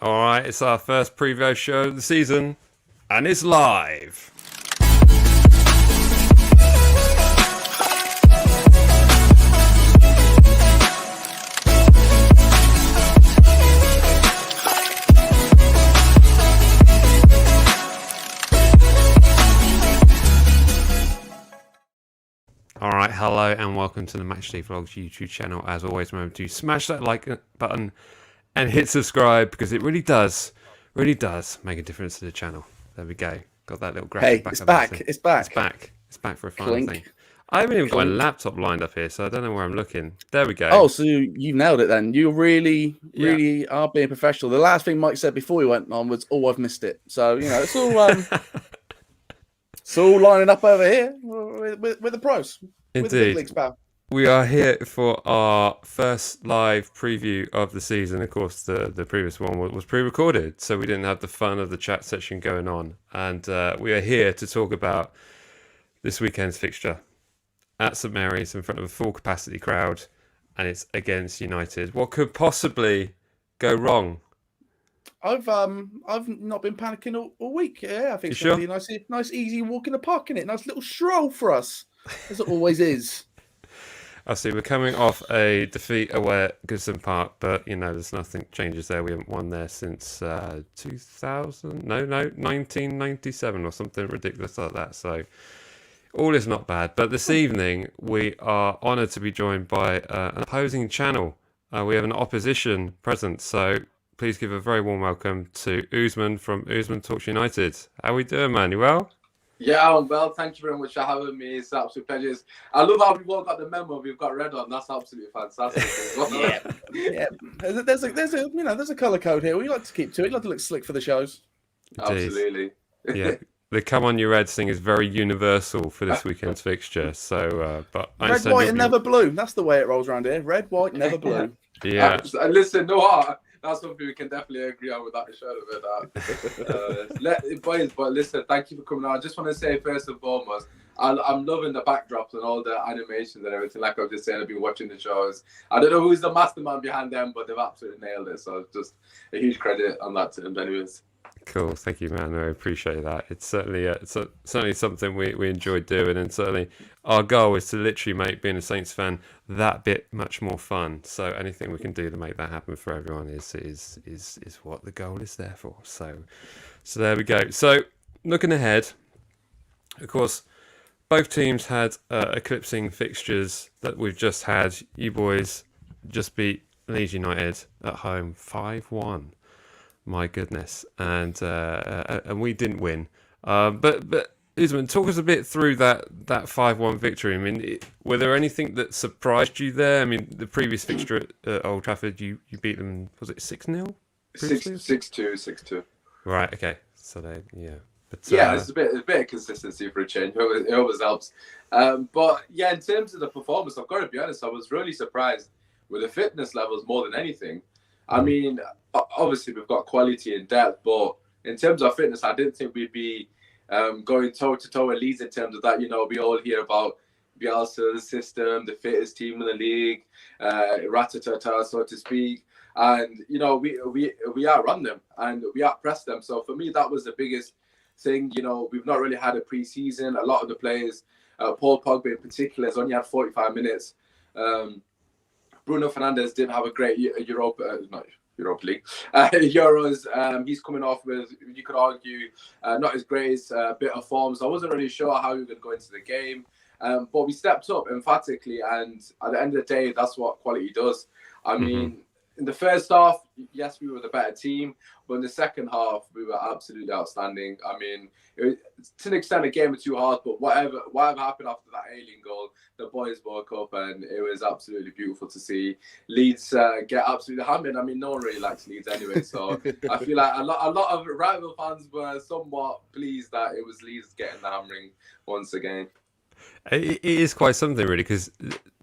All right, it's our first preview show of the season, and it's live. All right, hello and welcome to the MatchDayVlogs YouTube channel. As always, remember to smash that like button and hit subscribe because it really does make a difference to the channel. There we go. Got that little graphic back. It's back. It's back. It's back for a final thing. I haven't even got my laptop lined up here, so I don't know where I'm looking. There we go. Oh, so you nailed it then. You really are being professional. The last thing Mike said before we went on was, "Oh, I've missed it." So it's all it's all lining up over here with the pros. Indeed. With the big leagues, pal. We are here for our first live preview of the season. Of course, the previous one was pre-recorded, so we didn't have the fun of the chat section going on. And we are here to talk about this weekend's fixture at St Mary's in front of a full capacity crowd, and it's against United. What could possibly go wrong? I've not been panicking all week. Yeah, I think it's sure? going to be a nice, easy walk in the park, innit? Nice little stroll for us, as it always is. I see we're coming off a defeat away at Goodson Park, but there's nothing changes there. We haven't won there since 1997 or something ridiculous like that. So all is not bad. But this evening we are honoured to be joined by an opposing channel. We have an opposition present, so please give a very warm welcome to Usman from Usman Talks United. How we doing, man? You well? Yeah, I'm well. Thank you very much for having me. It's an absolute pleasure. I love how we've all got the memo. We've got red on. That's absolutely fantastic. yeah. There's a colour code here. We like to keep to it. We like to look slick for the shows. Absolutely. Yeah. The "Come On You Reds" thing is very universal for this weekend's fixture. So, but red, white, and never blue. That's the way it rolls around here. Red, white, never blue. Yeah. Listen, that's something we can definitely agree on without a shadow of a doubt. Boys, but listen, thank you for coming on. I just want to say first and foremost, I'm loving the backdrops and all the animations and everything. Like I was just saying, I've been watching the shows. I don't know who's the mastermind behind them, but they've absolutely nailed it. So just a huge credit on that to them, anyways. Cool, thank you, man. I appreciate that. It's certainly certainly something we enjoy doing, and certainly our goal is to literally make being a Saints fan that bit much more fun. So anything we can do to make that happen for everyone is what the goal is there for. So there we go. So looking ahead, of course, both teams had eclipsing fixtures that we've just had. You boys just beat Leeds United at home 5-1. My goodness, and we didn't win. But Usman, talk us a bit through that 5-1 victory. I mean, were there anything that surprised you there? I mean, the previous fixture at Old Trafford, you beat them. Was it 6-0? 6-2. Right. Okay. So But, it's a bit of consistency for a change. It always helps. But yeah, in terms of the performance, I've got to be honest. I was really surprised with the fitness levels more than anything. I mean, obviously we've got quality and depth, but in terms of fitness, I didn't think we'd be going toe-to-toe with Leeds in terms of that. We all hear about Bielsa's system, the fittest team in the league, rat-a-tat-tat, so to speak. And, we outrun them and we outpressed them. So for me, that was the biggest thing. We've not really had a pre-season. A lot of the players, Paul Pogba in particular, has only had 45 minutes. Bruno Fernandes didn't have a great Europa League. Euros, he's coming off with, you could argue, not his greatest bit of form. So I wasn't really sure how we were going to go into the game. But we stepped up emphatically. And at the end of the day, that's what quality does. I mean, in the first half, yes, we were the better team. But in the second half, we were absolutely outstanding. I mean, to an extent, the game was too hard. But whatever happened after that alien goal, the boys woke up and it was absolutely beautiful to see Leeds get absolutely hammered. I mean, no one really likes Leeds anyway. So I feel like a lot of rival fans were somewhat pleased that it was Leeds getting the hammering once again. It is quite something, really, because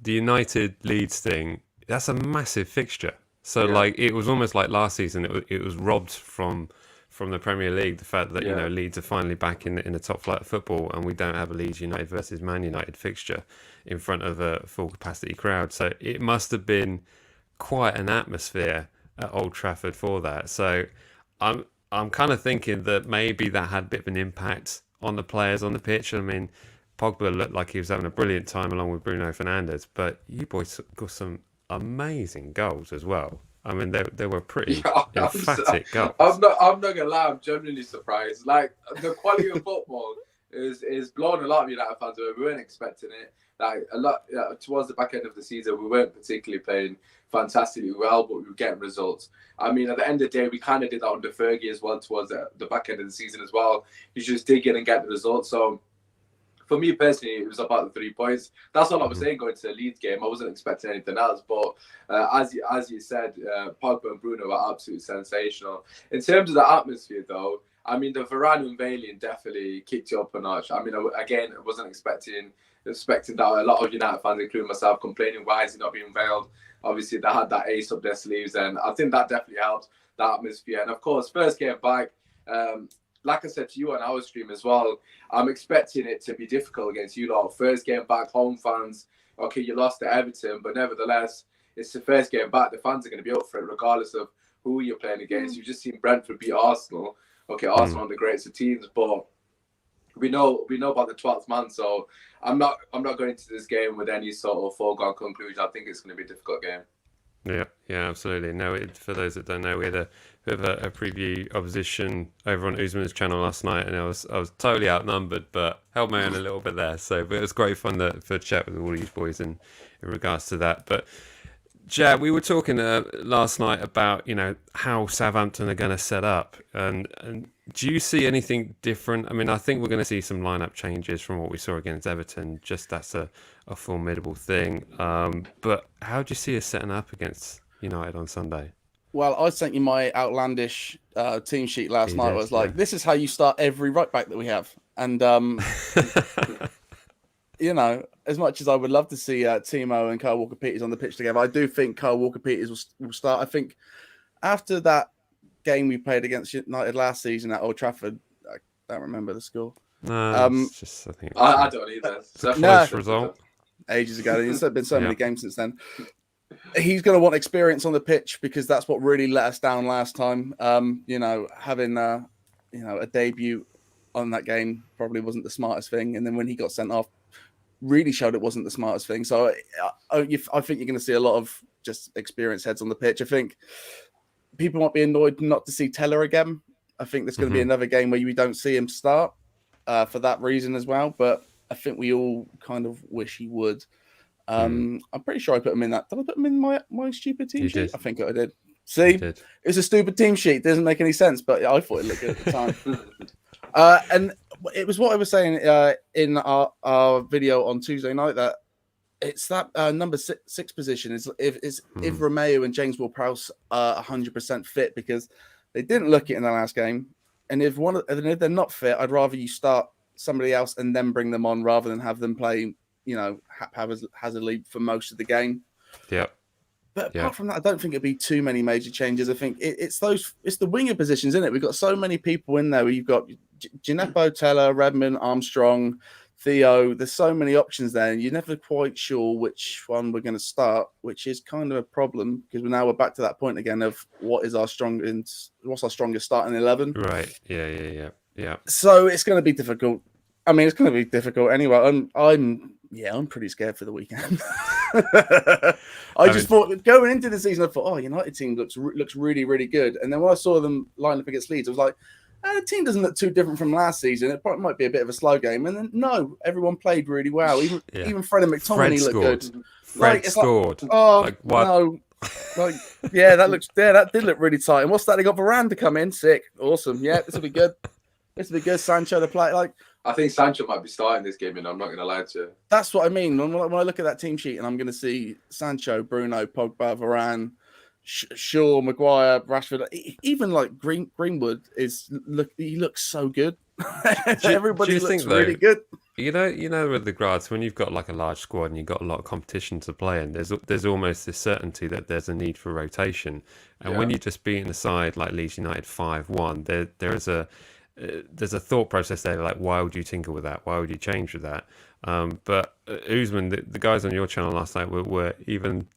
the United Leeds thing, that's a massive fixture. So, it was almost like last season, it was robbed from the Premier League, the fact that, Leeds are finally back in the top flight of football and we don't have a Leeds United versus Man United fixture in front of a full capacity crowd. So it must have been quite an atmosphere at Old Trafford for that. So I'm kind of thinking that maybe that had a bit of an impact on the players on the pitch. I mean, Pogba looked like he was having a brilliant time along with Bruno Fernandes, but you boys got some amazing goals as well. I mean, they were pretty emphatic goals. I'm not gonna lie. I'm genuinely surprised. Like the quality of football is blowing a lot of United fans away. We weren't expecting it. Like a lot towards the back end of the season, we weren't particularly playing fantastically well, but we were getting results. I mean, at the end of the day, we kind of did that under Fergie as well towards the back end of the season as well. You just dig in and get the results. So for me personally, it was about the 3 points. That's all I was saying going to the Leeds game. I wasn't expecting anything else. But as you said, Pogba and Bruno were absolutely sensational. In terms of the atmosphere, though, I mean, the Varane unveiling definitely kicked you up a notch. I mean, again, I wasn't expecting that. A lot of United fans, including myself, complaining, why is he not being unveiled? Obviously, they had that ace up their sleeves, and I think that definitely helped the atmosphere. And of course, first game back, like I said to you on our stream as well, I'm expecting it to be difficult against you lot. First game back, home fans, okay, you lost to Everton, but nevertheless, it's the first game back. The fans are going to be up for it regardless of who you're playing against. You've just seen Brentford beat Arsenal. Okay, Arsenal are the greatest of teams, but we know about the 12th man, so I'm not going into this game with any sort of foregone conclusion. I think it's going to be a difficult game. Yeah, absolutely. No, for those that don't know, we had a bit of a preview opposition over on Usman's channel last night, and I was totally outnumbered, but held my own a little bit there. So, but it was great fun for chat with all these boys in regards to that. But Jad, we were talking last night about how Southampton are going to set up, and do you see anything different? I mean, I think we're going to see some lineup changes from what we saw against Everton. Just that's a formidable thing. But how do you see us setting up against United on Sunday? Well, I sent you my outlandish team sheet last night. I was like, this is how you start every right back that we have, and as much as I would love to see Timo and Kyle Walker-Peters on the pitch together, I do think Kyle Walker-Peters will start. I think after that game we played against United last season at Old Trafford, I don't remember the score. It's just, I don't either. It's a close result. Ages ago. There's been so many games since then. He's going to want experience on the pitch because that's what really let us down last time. Having a debut on that game probably wasn't the smartest thing, and then when he got sent off, really showed it wasn't the smartest thing. So I think you're going to see a lot of just experienced heads on the pitch. I think people might be annoyed not to see Teller again. I think there's going to be another game where we don't see him start for that reason as well. But I think we all kind of wish he would. I'm pretty sure I put him in that. Did I put him in my stupid team sheet? I think I did. See, it's a stupid team sheet. It doesn't make any sense, but I thought it looked good at the time. And it was what I was saying in our video on Tuesday night that it's that number six position is if Romeo and James Ward-Prowse are 100% fit, because they didn't look it in the last game, and if they're not fit, I'd rather you start somebody else and then bring them on rather than have them play haphazardly for most of the game. Yeah. But apart from that, I don't think it'd be too many major changes. I think it's the winger positions, isn't it? We've got so many people in there. Where you've got Gineppo, Teller, Redmond, Armstrong, Theo. There's so many options there, and you're never quite sure which one we're going to start, which is kind of a problem because we're back to that point again of what's our strongest starting 11. Right. Yeah. So it's going to be difficult. I mean, it's going to be difficult anyway. I'm pretty scared for the weekend. I just thought going into the season, I thought, United team looks really, really good. And then when I saw them line up against Leeds, I was like, the team doesn't look too different from last season. It might be a bit of a slow game. And then no, everyone played really well. Even Fred and McTominay looked good. Fred scored. No. That did look really tight. And what's that? They got Varane to come in. Sick. Awesome. Yeah, this will be good. Sancho to play. I think Sancho might be starting this game, and I'm not going to lie to you. That's what I mean. When I look at that team sheet, and I'm going to see Sancho, Bruno, Pogba, Varane, Shaw, Maguire, Rashford, even Greenwood he looks so good. Everybody looks really good. You know, with the grads, when you've got like a large squad and you've got a lot of competition to play in, there's almost this certainty that there's a need for rotation. And when you're just beating a side like Leeds United 5-1, there's a thought process there, like why would you tinker with that? Why would you change with that? But Usman, the guys on your channel last night were even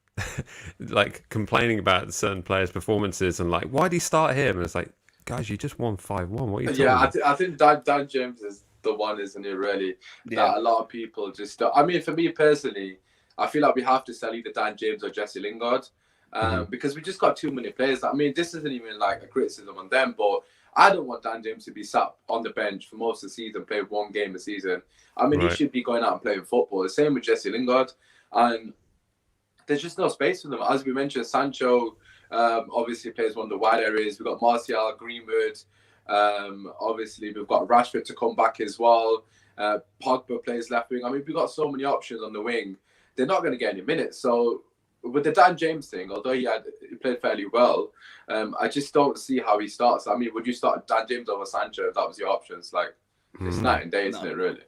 like complaining about certain players' performances and like, why did he start him? And it's like, guys, you just won 5-1. What are you talking Yeah, about? I think Dan James is the one, isn't it? Really, that a lot of people just. I mean, for me personally, I feel like we have to sell either Dan James or Jesse Lingard, because we just got too many players. I mean, this isn't even like a criticism on them, but I don't want Dan James to be sat on the bench for most of the season, playing one game a season. I mean, he should be going out and playing football. The same with Jesse Lingard, and there's just no space for them. As we mentioned, Sancho obviously plays one of the wide areas. We've got Martial, Greenwood. Obviously, we've got Rashford to come back as well. Pogba plays left wing. I mean, we've got so many options on the wing. They're not going to get any minutes. So with the Dan James thing, although he played fairly well, I just don't see how he starts. I mean, would you start Dan James over Sancho if that was your options? Like, it's night and day, isn't it, really?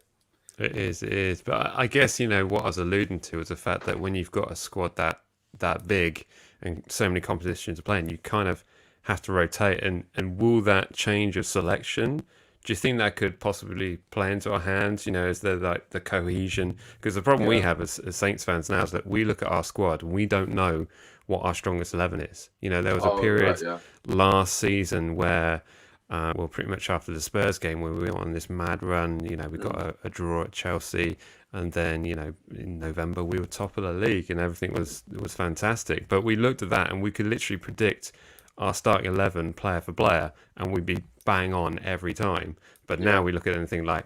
It is. But I guess, what I was alluding to is the fact that when you've got a squad that big and so many competitions are playing, you kind of have to rotate. And will that change your selection? Do you think that could possibly play into our hands? Is there like the cohesion? Because the problem we have as Saints fans now is that we look at our squad and we don't know what our strongest 11 is. There was a period last season where, pretty much after the Spurs game, where we were on this mad run. We got a draw at Chelsea, and then in November we were top of the league, and everything was fantastic. But we looked at that and we could literally predict our starting 11 player for player, and we'd be bang on every time. But now we look at anything like,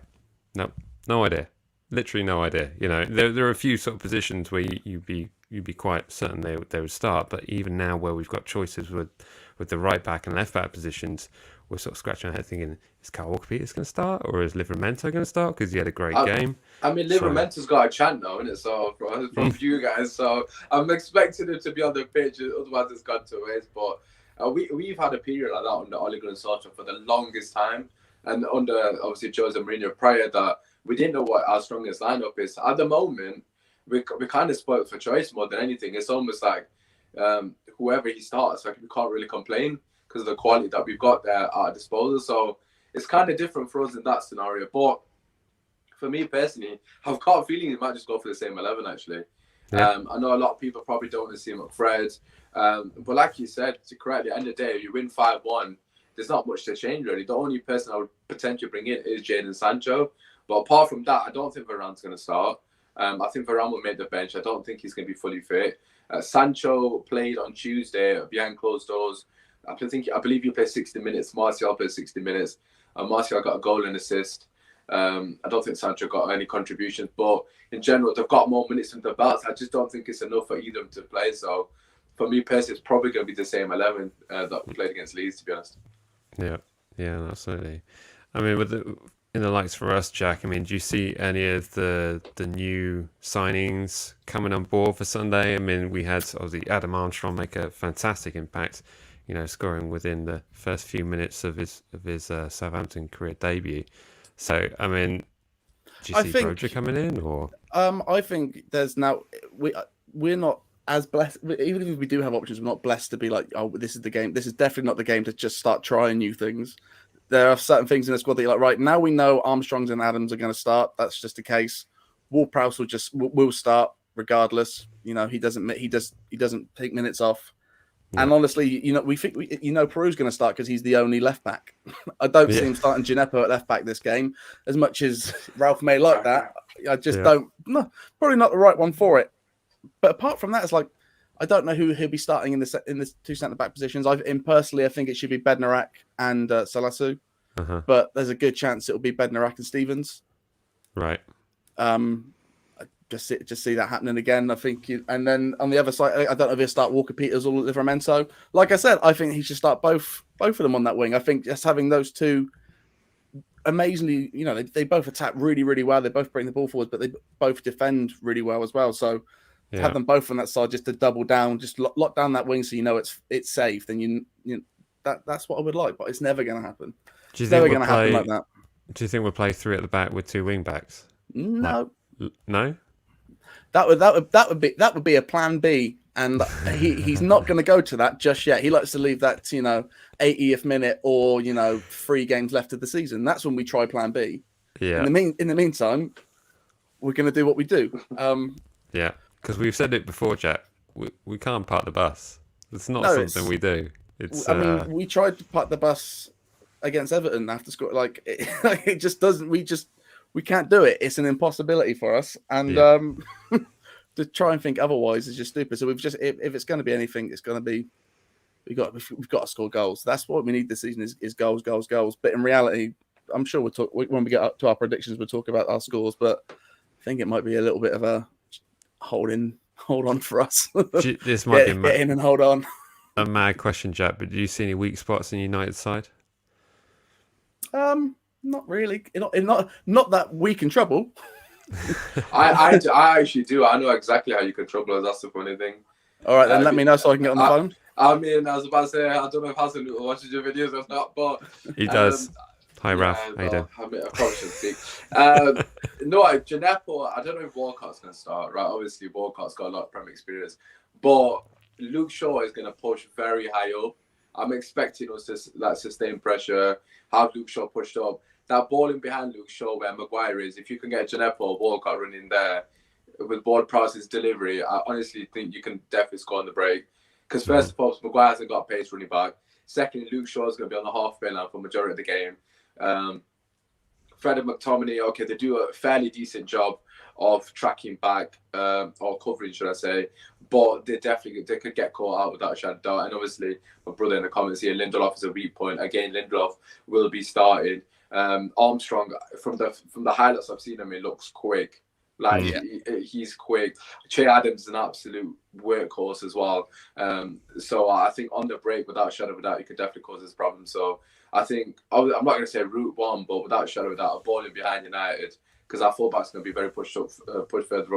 nope, no idea, literally no idea. There are a few sort of positions where you'd be quite certain they would start, but even now where we've got choices with the right back and left back positions, we're sort of scratching our head thinking, is Kyle Walker-Peters going to start, or is Livramento going to start because he had a great game? I mean, Livramento's got a chant now, isn't it? So from you guys, so I'm expecting him to be on the pitch. Otherwise, it's gone to waste. But we've had a period like that under Ole Gunnar Solskjaer for the longest time, and under obviously Jose Mourinho prior that we didn't know what our strongest lineup is. At the moment, we kind of spoiled for choice more than anything. It's almost like whoever he starts, like we can't really complain because of the quality that we've got there at our disposal. So it's kind of different for us in that scenario. But for me personally, I've got a feeling he might just go for the same 11 actually. Yeah. I know a lot of people probably don't want to see him at Fred. But like you said, to correct, at the end of the day, if you win 5-1, there's not much to change really. The only person I would potentially bring in is Jadon Sancho. But apart from that, I don't think Varane's going to start. I think Varane will make the bench. I don't think he's going to be fully fit. Sancho played on Tuesday behind closed doors. I believe he played 60 minutes. Martial played 60 minutes. Martial got a goal and assist. I don't think Sancho got any contributions, but in general, they've got more minutes in the belts. I just don't think it's enough for either of them to play. So for me personally, it's probably going to be the same 11 that we played against Leeds, to be honest. Yeah, absolutely. I mean, in the likes for us, Jack, I mean, do you see any of the new signings coming on board for Sunday? I mean, we had obviously Adam Armstrong make a fantastic impact, scoring within the first few minutes of his Southampton career debut. So, I mean, do you see Broja coming in, or? I think there's now we're not as blessed. Even if we do have options, we're not blessed to be like, oh, this is the game. This is definitely not the game to just start trying new things. There are certain things in the squad that you're like, right now we know Armstrongs and Adams are going to start. That's just the case. Ward-Prowse will start regardless. He doesn't take minutes off. Yeah. And honestly, we think Peru's going to start because he's the only left back. I don't see him starting Gineppo at left back this game. As much as Ralph may like that, I just don't. No, probably not the right one for it. But apart from that, it's like I don't know who he'll be starting in the two centre back positions. I think it should be Bednarak and Salasu, but there's a good chance it'll be Bednarak and Stevens. Right. Just see that happening again. I think, and then on the other side, I don't know if he'll start Walker-Peters or Livramento. Like I said, I think he should start both of them on that wing. I think just having those two, amazingly, they both attack really, really well. They both bring the ball forward, but they both defend really well as well. So to have them both on that side, just to double down, just lock down that wing, so it's safe. Then that's what I would like, but it's never going to happen. It's never going to happen like that. Do you think we'll play three at the back with two wing backs? No. No. That would be a plan B, and he's not going to go to that just yet. He likes to leave that 80th minute or 3 games left of the season. That's when we try plan B. Yeah. In the meantime, we're going to do what we do. Yeah, because we've said it before, Jack. we can't park the bus. It's not No, something we do. It's I mean, we tried to park the bus against Everton after score. Like it just doesn't. We can't do it. It's an impossibility for us. And to try and think otherwise is just stupid. So we've just if it's going to be anything, it's going to be we've got to score goals. That's what we need this season is goals, goals, goals. But in reality, I'm sure we'll talk when we get up to our predictions. We'll talk about our scores. But I think it might be a little bit of a hold on for us. This might be get in and hold on. A mad question, Jack. But do you see any weak spots in United side? Not really. Not that weak in trouble. I actually do. I know exactly how you can trouble us. That's the funny thing. All right, then let me know so I can get on the phone. I mean, I was about to say, I don't know if Hassan watches your videos or not, but he does. Hi, Raf. How you doing? I probably should speak. No, Gineppo, I don't know if Walcott's going to start, right? Obviously, Walcott's got a lot of Premier experience, but Luke Shaw is going to push very high up. I'm expecting us to sustain pressure, have Luke Shaw pushed up. That ball in behind Luke Shaw where Maguire is, if you can get Gineppo or Walcott running there with ball process delivery, I honestly think you can definitely score on the break. Because first of all, Maguire hasn't got pace running back. Secondly, Luke Shaw is going to be on the halfway line for the majority of the game. Fred and McTominay, okay, they do a fairly decent job of tracking back or covering, should I say, but they could get caught out without a shadow of doubt. And obviously, my brother in the comments here, Lindelof is a weak point. Again, Lindelof will be started. Armstrong, from the highlights I've seen him, he looks quick. He's quick. Che Adams is an absolute workhorse as well. So I think on the break, without a shadow of a doubt, he could definitely cause this problem. So I think I'm not going to say route one, but without a shadow of a doubt, a ball in behind United, because our fullback's going to be very pushed further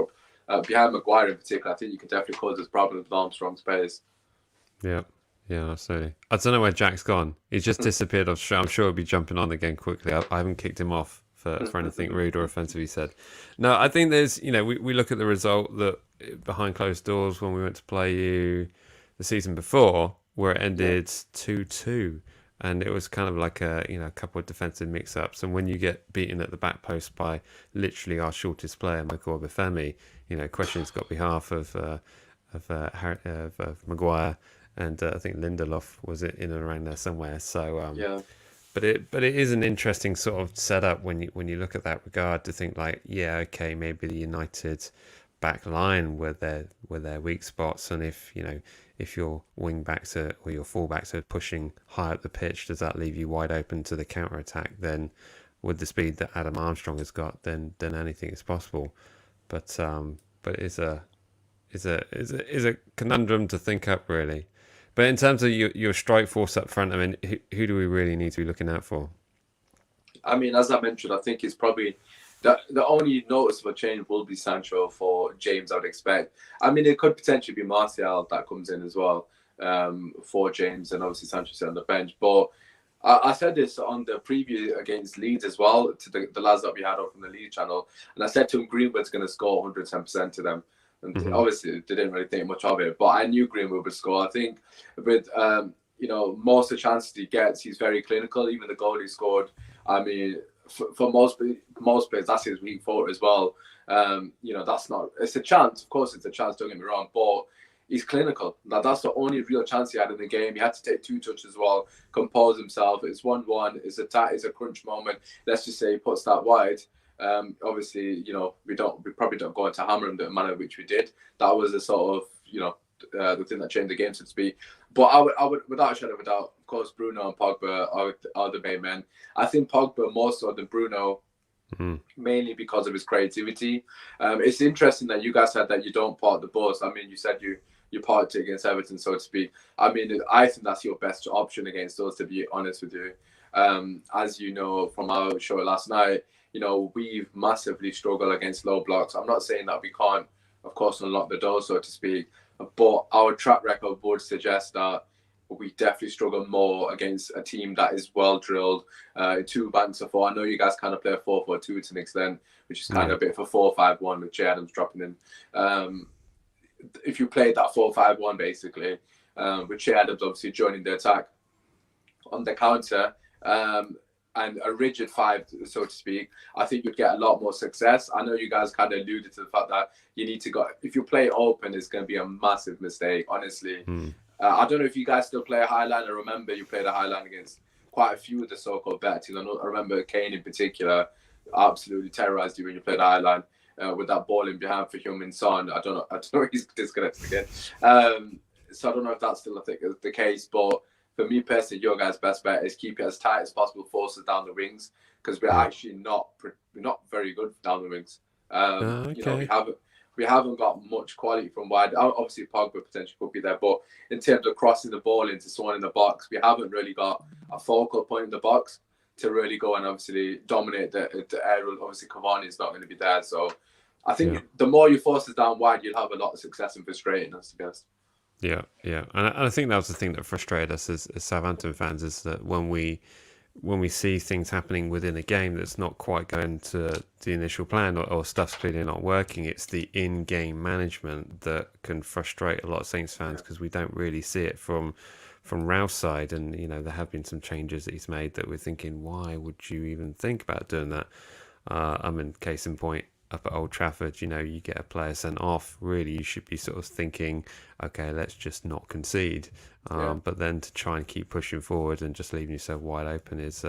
up. Behind Maguire in particular, I think you could definitely cause this problem with Armstrong's pace. Yeah, absolutely. I don't know where Jack's gone. He's just disappeared. I'm sure he'll be jumping on again quickly. I haven't kicked him off for anything rude or offensive he said. No, I think there's, we look at the result that behind closed doors when we went to play you the season before, where it ended 2-2. And it was kind of like a couple of defensive mix-ups. And when you get beaten at the back post by literally our shortest player, Michael Obafemi, questions got behalf of Maguire, and I think Lindelof was in and around there somewhere. So but it is an interesting sort of setup when you look at that regard to think like, maybe the United back line were their weak spots, and if your wing backs or your full backs are pushing high up the pitch, does that leave you wide open to the counter attack? Then, with the speed that Adam Armstrong has got, then anything is possible. But it's a conundrum to think up, really. But in terms of your strike force up front, I mean, who do we really need to be looking out for? I mean, as I mentioned, I think it's probably the only noticeable change will be Sancho for James, I would expect. I mean, it could potentially be Martial that comes in as well for James, and obviously Sancho's on the bench. But I said this on the preview against Leeds as well, to the lads that we had on from the Leeds channel. And I said to them, Greenwood's going to score 110% to them. And obviously, they didn't really think much of it. But I knew Greenwood would score. I think with, most of the chances he gets, he's very clinical. Even the goal he scored, I mean, for most players, that's his weak foot as well. It's a chance. Of course, it's a chance, don't get me wrong. But he's clinical. That's the only real chance he had in the game. He had to take 2 touches as well, compose himself. It's 1-1. It's a crunch moment. Let's just say he puts that wide. Obviously, we probably don't go into hammer him the manner which we did. That was a sort of, the thing that changed the game, so to speak. But I would, without a shadow of a doubt, of course, Bruno and Pogba are the main men. I think Pogba more so than Bruno, mainly because of his creativity. It's interesting that you guys said that you don't park the bus. I mean, you said you parked it against Everton, so to speak. I mean, I think that's your best option against us, to be honest with you. As you know from our show last night, we've massively struggled against low blocks. I'm not saying that we can't, of course, unlock the door, so to speak, but our track record would suggest that we definitely struggle more against a team that is well drilled. 2 banks of 4. I know you guys kind of play a 4-4-2 to an extent, which is kind of a bit of a 4-5-1 with Che Adams dropping in. If you played that 4-5-1 basically, with Che Adams obviously joining the attack on the counter, and a rigid five, so to speak, I think you'd get a lot more success. I know you guys kind of alluded to the fact that you need to go, if you play open, it's going to be a massive mistake, honestly. I don't know if you guys still play a high line. I remember you played a high line against quite a few of the so-called better teams. I remember Kane in particular absolutely terrorized you when you played a high line with that ball in behind for Heung-min Son. I don't know if he's disconnected again. So I don't know if that's still the case, but for me personally, your guys' best bet is keep it as tight as possible, force us down the wings, because we're actually not very good down the wings. You know, we haven't got much quality from wide. Obviously, Pogba potentially could be there, but in terms of crossing the ball into someone in the box, we haven't really got a focal point in the box to really go and obviously dominate the area. Obviously, Cavani is not going to be there, so I think the more you force us down wide, you'll have a lot of success in frustrating us, to be honest. Yeah, and I think that was the thing that frustrated us as Southampton fans, is that when we see things happening within a game that's not quite going to the initial plan, or stuff's clearly not working, it's the in-game management that can frustrate a lot of Saints fans, because we don't really see it from Ralph's side. And you know, there have been some changes that he's made that we're thinking, why would you even think about doing that? I mean, case in point, up at Old Trafford, you know, you get a player sent off, really you should be sort of thinking, okay, let's just not concede. But then to try and keep pushing forward and just leaving yourself wide open is,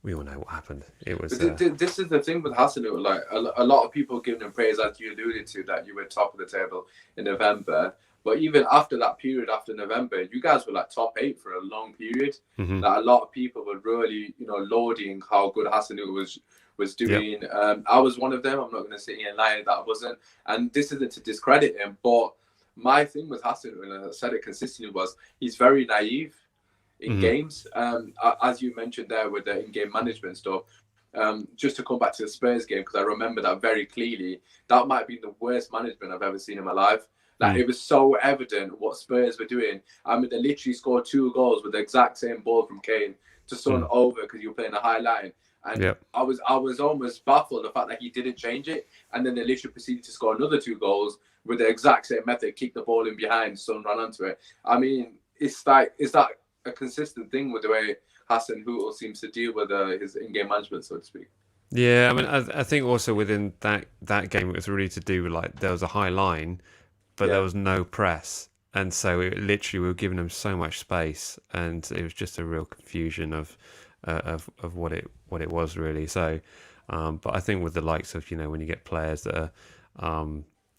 we all know what happened. It was. This is the thing with Hasenhüttl. Like a lot of people giving him praise, as you alluded to, that you were top of the table in November. But even after that period, after November, you guys were like top 8 for a long period. That a lot of people were really, you know, lauding how good Hasenhüttl was doing. I was one of them. I'm not going to sit here and lie that I wasn't. And this isn't to discredit him, but my thing with Hasenhüttl, and I said it consistently, was he's very naive in games. As you mentioned there with the in-game management stuff, just to come back to the Spurs game, because I remember that very clearly, that might be the worst management I've ever seen in my life. Like, it was so evident what Spurs were doing. I mean, they literally scored 2 goals with the exact same ball from Kane to Son over, because you were playing a high line. And I was almost baffled the fact that he didn't change it. And then they literally proceeded to score another 2 goals with the exact same method, kick the ball in behind, Son ran onto it. I mean, is that a consistent thing with the way Hasenhüttl seems to deal with his in-game management, so to speak? Yeah, I mean, I think also within that game, it was really to do with, like, there was a high line, but there was no press. And so we were giving them so much space, and it was just a real confusion of what it was really. So, but I think with the likes of, you know, when you get players that are,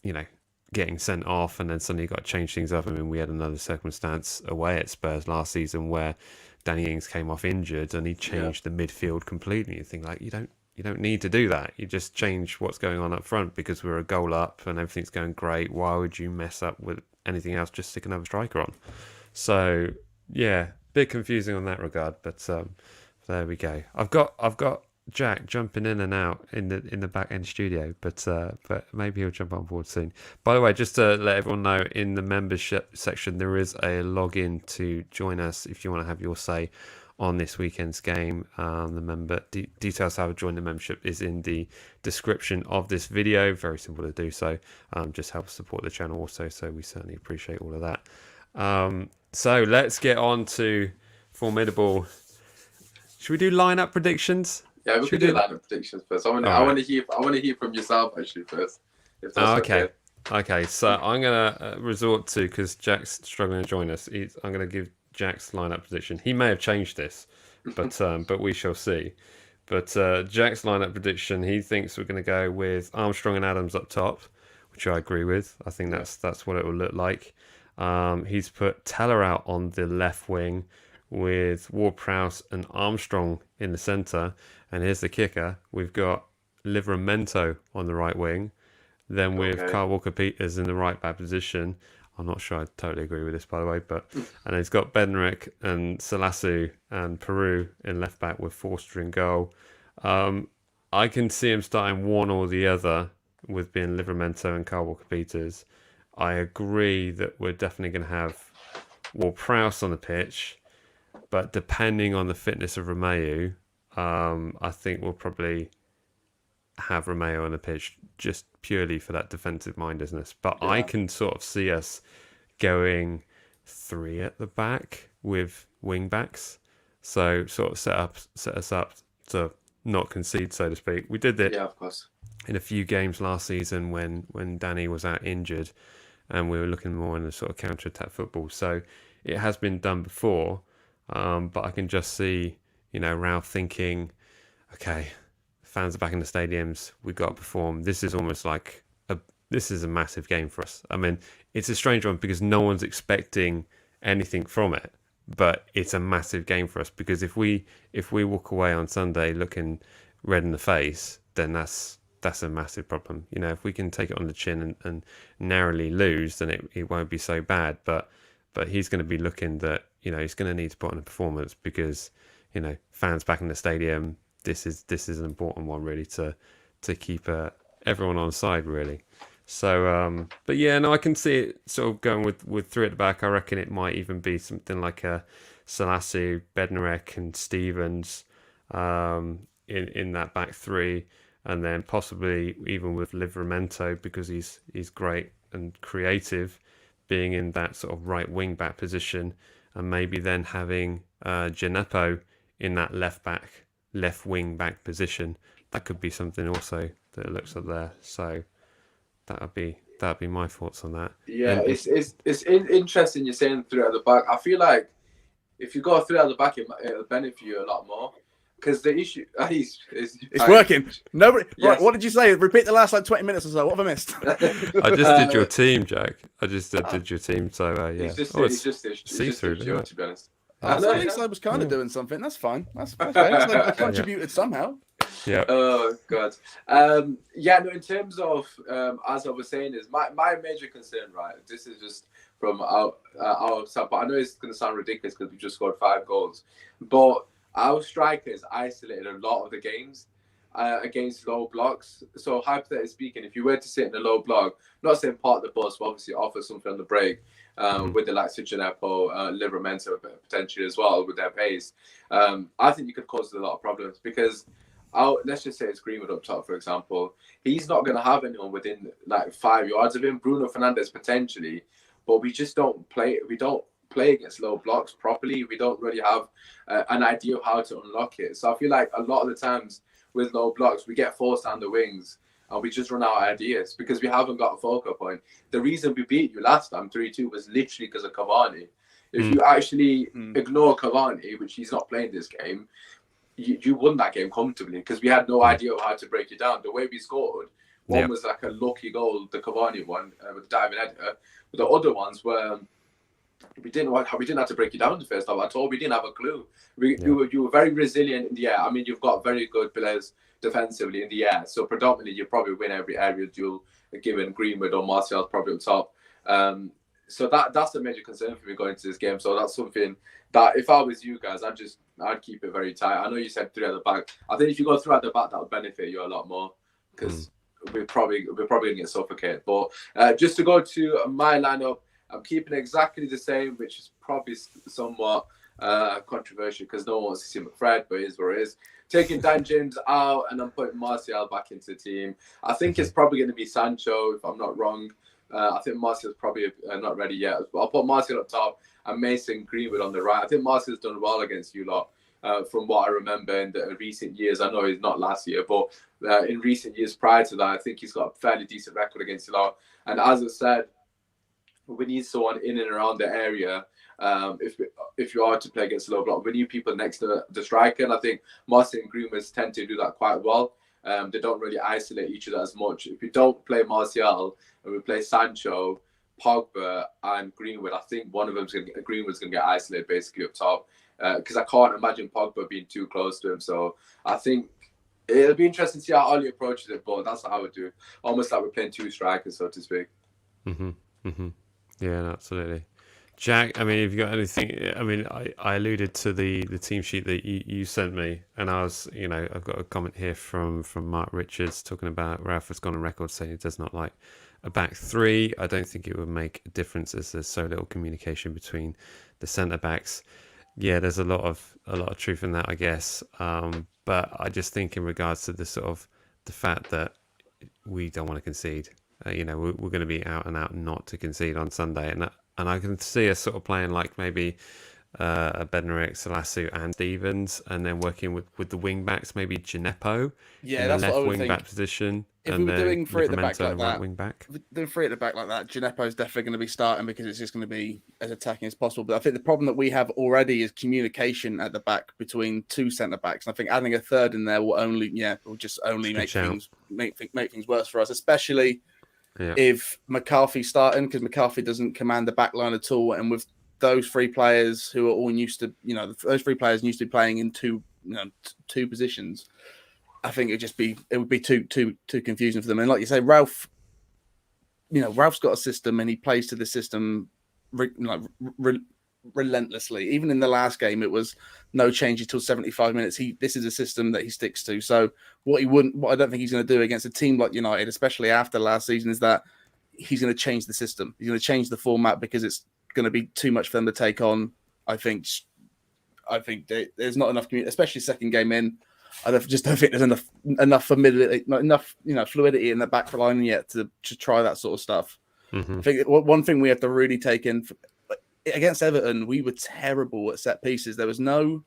you know, getting sent off and then suddenly you've got to change things up. I mean, we had another circumstance away at Spurs last season where Danny Ings came off injured and he changed the midfield completely. You think, like, you don't need to do that. You just change what's going on up front because we're a goal up and everything's going great. Why would you mess up with anything else? Just stick another striker on. So yeah, bit confusing on that regard, but there we go. I've got Jack jumping in and out in the back end studio, but maybe he'll jump on board soon. By the way, just to let everyone know, in the membership section there is a login to join us if you want to have your say on this weekend's game. The member details how to join the membership is in the description of this video. Very simple to do so. Just helps support the channel also, so we certainly appreciate all of that. So let's get on to formidable. Should we do lineup predictions? Yeah, we could do lineup predictions first. I want to hear from yourself actually first. If that's okay. Okay, so I'm gonna resort to, because Jack's struggling to join us. I'm gonna give Jack's lineup prediction. He may have changed this, but we shall see. But Jack's lineup prediction, he thinks we're going to go with Armstrong and Adams up top, which I agree with. I think that's what it will look like. He's put Teller out on the left wing with Ward-Prowse and Armstrong in the centre. And here's the kicker: we've got Livramento on the right wing, then with Kyle Walker-Peters in the right back position. I'm not sure I totally agree with this, by the way, but and he's got Bednarek and Salasu and Peru in left back with Forster in goal. I can see him starting one or the other, with being Livramento and Kyle Walker-Peters. I agree that we're definitely going to have Ward-Prowse on the pitch, but depending on the fitness of Romeu, I think we'll probably have Romeu on the pitch just purely for that defensive mindedness. But I can sort of see us going 3 at the back with wing backs. So sort of set us up to not concede, so to speak. We did it Yeah, of course. in a few games last season when Danny was out injured, and we were looking more in the sort of counter-attack football. So it has been done before, but I can just see, Ralph thinking, okay, fans are back in the stadiums, we've got to perform. This is almost like this is a massive game for us. I mean, it's a strange one because no one's expecting anything from it, but it's a massive game for us because if we walk away on Sunday looking red in the face, then that's a massive problem. If we can take it on the chin and narrowly lose, then it won't be so bad. But he's going to be looking that he's going to need to put on a performance because fans back in the stadium. This is an important one really to keep everyone on side really. So, but yeah, no, I can see it sort of going with three at the back. I reckon it might even be something like a Selassie, Bednarek, and Stevens in that back three, and then possibly even with Livramento because he's great and creative, being in that sort of right wing back position, and maybe then having Gineppo in that left wing back position. That could be something also that it looks up there. So. That'd be my thoughts on that. Yeah, it's interesting you're saying three at the back. I feel like if you go three at the back, it'll benefit you a lot more. Because the issue, it's working. Nobody. Yes. Right, what did you say? Repeat the last 20 minutes or so. What have I missed? I just did your team, Jack. I just did your team. So yeah, it's just see-through, to be honest. At least I was kind of doing something. That's fine. That's fair. I contributed somehow. Yeah. Oh god. In terms of as I was saying, is my major concern, right? This is just from our side, but I know it's going to sound ridiculous because we just scored 5 goals, but our strikers isolated a lot of the games against low blocks. So hypothetically speaking, if you were to sit in a low block, not saying part of the bus, but obviously offer something on the break. With the likes of Gineppo, Livramento potentially as well with their pace, I think you could cause a lot of problems because let's just say it's Greenwood up top, for example. He's not going to have anyone within like 5 yards of him. Bruno Fernandes potentially, but we just don't play. We don't play against low blocks properly. We don't really have an idea of how to unlock it. So I feel like a lot of the times with low blocks, we get forced down the wings. And we just run out of ideas because we haven't got a focal point. The reason we beat you last time 3-2 was literally because of Cavani. If you actually ignore Cavani, which he's not playing this game, you won that game comfortably because we had no idea how to break it down. The way we scored, one was like a lucky goal, the Cavani one with the diving header. But the other ones were we didn't have to break it down in the first half at all. We didn't have a clue. You were very resilient in the air. I mean, you've got very good players defensively in the air. So predominantly, you probably win every aerial duel, given Greenwood or Martial probably up top. So that's a major concern for me going into this game. So that's something that if I was you guys, I'd keep it very tight. I know you said 3 at the back. I think if you go 3 at the back, that'll benefit you a lot more because we're probably gonna get suffocated. But just to go to my lineup, I'm keeping exactly the same, which is probably somewhat controversial because no one wants to see McFred, but it is what it is. Taking Dan James out and I'm putting Martial back into the team. I think it's probably going to be Sancho, if I'm not wrong. I think Martial's probably not ready yet. But I'll put Martial up top and Mason Greenwood on the right. I think Martial's done well against you lot. From what I remember in the recent years. I know he's not last year, but in recent years prior to that, I think he's got a fairly decent record against you lot. And as I said, we need someone in and around the area. If you are to play against a low block, we need people next to the striker. And I think Martial and Greenwood tend to do that quite well. They don't really isolate each other as much. If we don't play Martial and we play Sancho, Pogba, and Greenwood, I think one of Greenwood's going to get isolated basically up top. Because I can't imagine Pogba being too close to him. So I think it'll be interesting to see how Oli approaches it, but that's how I would do. Almost like we're playing 2 strikers, so to speak. Yeah, absolutely. Jack, I mean, have you got anything? I mean, I alluded to the team sheet that you sent me, and I was, I've got a comment here from Mark Richards talking about Ralph has gone on record saying he does not like a back 3. I don't think it would make a difference as there's so little communication between the centre backs. Yeah, there's a lot of truth in that, I guess. But I just think in regards to the fact that we don't want to concede. We're going to be out and out not to concede on Sunday, and I can see us sort of playing like maybe Bednarek, Salasu, and Stevens, and then working with the wing backs, maybe Gineppo in the that's what I left would wing think. back position, If and we were then doing three at the back Livramento like in the right that, wing back. if we're doing three at the back like that, Gineppo is definitely going to be starting because it's just going to be as attacking as possible. But I think the problem that we have already is communication at the back between two centre backs. And I think adding a third in there will just only make things worse for us, especially if McCarthy's starting, because McCarthy doesn't command the back line at all. And with those three players who are all used to, those three players used to be playing in two positions, I think it would be too confusing for them. And like you say, Ralph's got a system and he plays to the system relentlessly. Even in the last game, it was no change until 75 minutes. This is a system that he sticks to. So what I don't think he's going to do against a team like United, especially after last season, is that he's going to change the system. He's going to change the format because it's going to be too much for them to take on. I think there's not enough community, especially second game in. I just don't think there's enough familiarity, not enough fluidity in the back line yet to try that sort of stuff. Mm-hmm. I think one thing we have to really take in against Everton, we were terrible at set pieces. There was no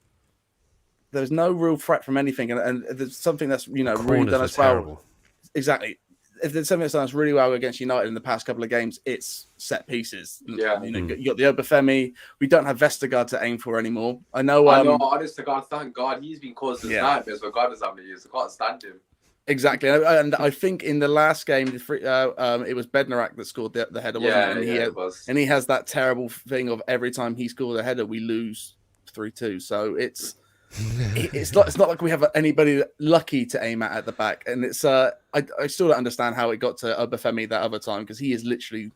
real threat from anything, and there's something that's really done us well. Exactly. If there's something that's done us really well against United in the past couple of games, it's set pieces. Yeah, you got the Obafemi. We don't have Vestergaard to aim for anymore. I know. Honest to God, thank God, he's been causing nightmares for God knows how many years. I can't stand him. Exactly, and I think in the last game, it was Bednarek that scored the header, wasn't it? And he has that terrible thing of every time he scores a header, we lose 3-2. So it's not like we have anybody lucky to aim at the back, and it's I still don't understand how it got to Obafemi that other time, because he is literally